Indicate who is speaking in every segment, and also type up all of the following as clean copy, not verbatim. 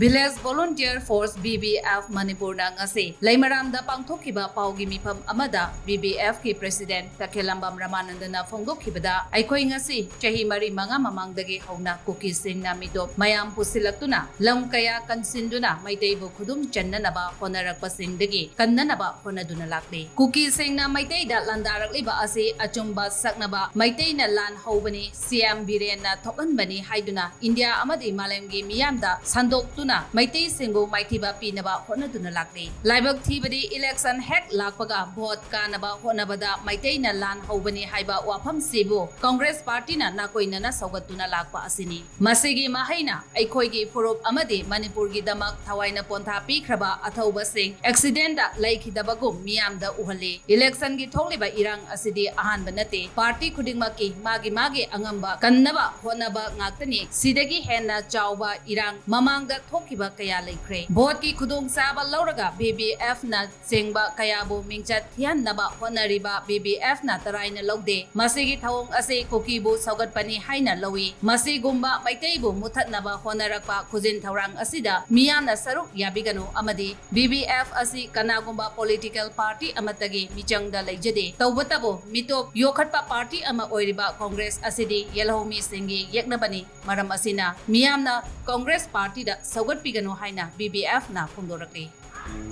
Speaker 1: Village Volunteer Force VVF Manipurna ngasi Laimaramda pangthokhiba paugi mifam amada VVF ki President Takhelambam Ramanandana phongdokhibada aikhoi ngasi chahi mari manga mamangdagi hauna kuki singna midop mayam pusilaktuna lam kaya kansinduna maiteibu khudum channanaba honarakpasingdagi kannanaba honaduna lakli kuki singna maiteida landarakliba asi achumba saknaba maiteina lan hobani CM Birena thokanbani haiduna India amadi malemgi miyamda sandok Maitei Singu Maitiba Pinaba Honaduna Lakli. Laibak Tibadi election hack Lakpaga Bot Kanaba Honabada Maitei na Lan Hobani Haiba Wapam Sibu Congress Party na Nakoina Sagatuna Lakpa Asini. Masigi Mahaina Aikoigi Purup Amadi Manipurgi Damak Tawaina Ponta Pikraba Atauba Sing Accidenta Lake Dabagum Miamda Uhali. Election gi Toliba Irang Asidi Ahan Banate Party Kudimaki Magi Angamba Kannaba Honaba Ngaktani Sidagi Hena Chauba Irang Mamangda Thokiba kaya laikre. Bot ki khudong saba lauraga BBF na sengba kaya bu Mingchat Thihannaba Hotnaba BBF na Taraina Loude. Masigi thawong ase kokibu saugat pani Haina Loude. Masigumba maiteibu muthatnaba honarakpa khujin thawrang asida miyamna saruk yabigano amadi BBF asi kanagumba political party amatagi michangda laijade. Tawbatabo mitop yokhatpa party ama oiriba Congress asidi yelhomi singi yaknabani maram asina miyamna Congress party da Saugat Pigano Haina BBF na Pundorakli.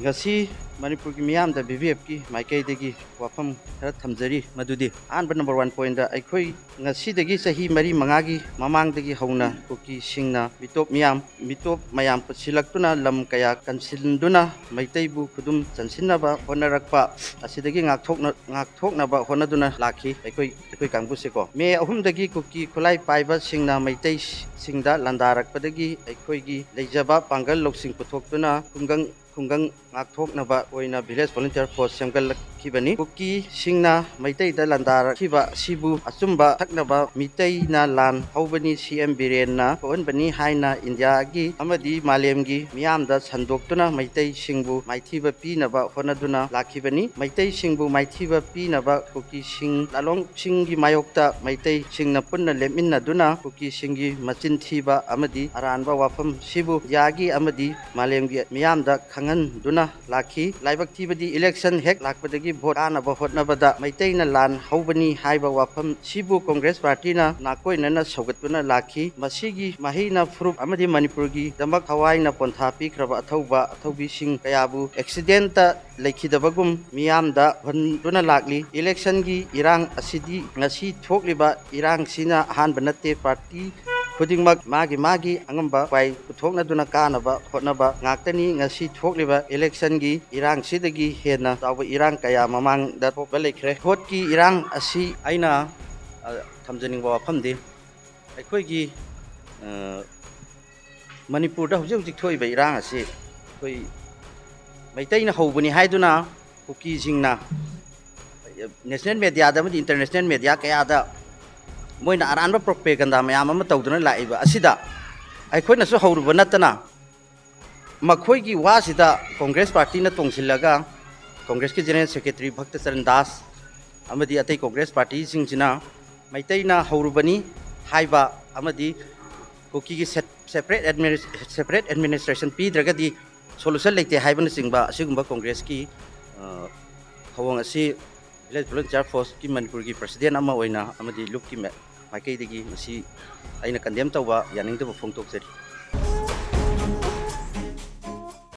Speaker 2: Ngasi Manipur ki miyam da BBF ki maikai degi wafam khara thamjari madudi anba number 1 point da aikhoi ngasi degi sahi mari mangagi mamang degi hauna koki singna mitop mayam pasilaktuna lam kaya kansinduna maiteibu khudum chansinaba honarakpa asidagi ngakthokna ba honaduna lakhi aikhoi kangbu se ko me ahum dagi koki khulai paiba singna maitei singda landarakpadagi aikhoi gi leijaba pangal loksing puthoktuna kungang ngakthoknaba oina village volunteer force semgal kibani kuki singna maitai da landar kiba sibu achumba thaknaba mitai na lan hobani CM Birena konbani haina India gi amadi malemgi miyamda sandoktuna maitai singbu maithiba pinaba honaduna lakibani maitai singbu maithiba pinaba kuki sing lalong singi mayokta maitai singna punna leminna duna kuki singi machin thiba amadi aranba wafam sibu yagi amadi malemgi miyamda khangan duna lakhi laibak thibadi election hek lakpadagi vote Thihannaba Hotnaba da maitei na lan hobani haiba wafam sibu Congress party na nakoinana saugatuna lakhi masigi mahina furup amadi Manipurgi damak hawaina pontha pikraba athaubi sing kayabu accidenta laikhidabagum miyamda duna lakli election gi irang asidi ngasi thokliba irang sina ahanba natte party khudingmak magi angamba pai puthokna duna kanaba hotnaba ngaktani ngasi thokliba election gi irang sidagi hena tawa irang kaya mamang da thokba lekhre hot ki irang asi aina thamjaning ba famdi aikhoi gi Manipur da hujik thoi ba irang asi koi maitaina hobani haiduna kuki jingna national media da international media kaya da moina aranba propaganda mayam ama tawduna laiba asida aikhoina su hauruba natana makhoi gi wasida Congress party na tongsilaga Congress ki general secretary Bhakta Charan Das amadi atai Congress party singchina maitaina haurubani haiba amadi koki gi separate administration pi dragadi solution leite haibana singba asigumba Congress ki hawang asi village volunteer force ki Manipur ki president ama oina amadi look ki maikai degi masi aina condemn tawba yaning da phongtok jeri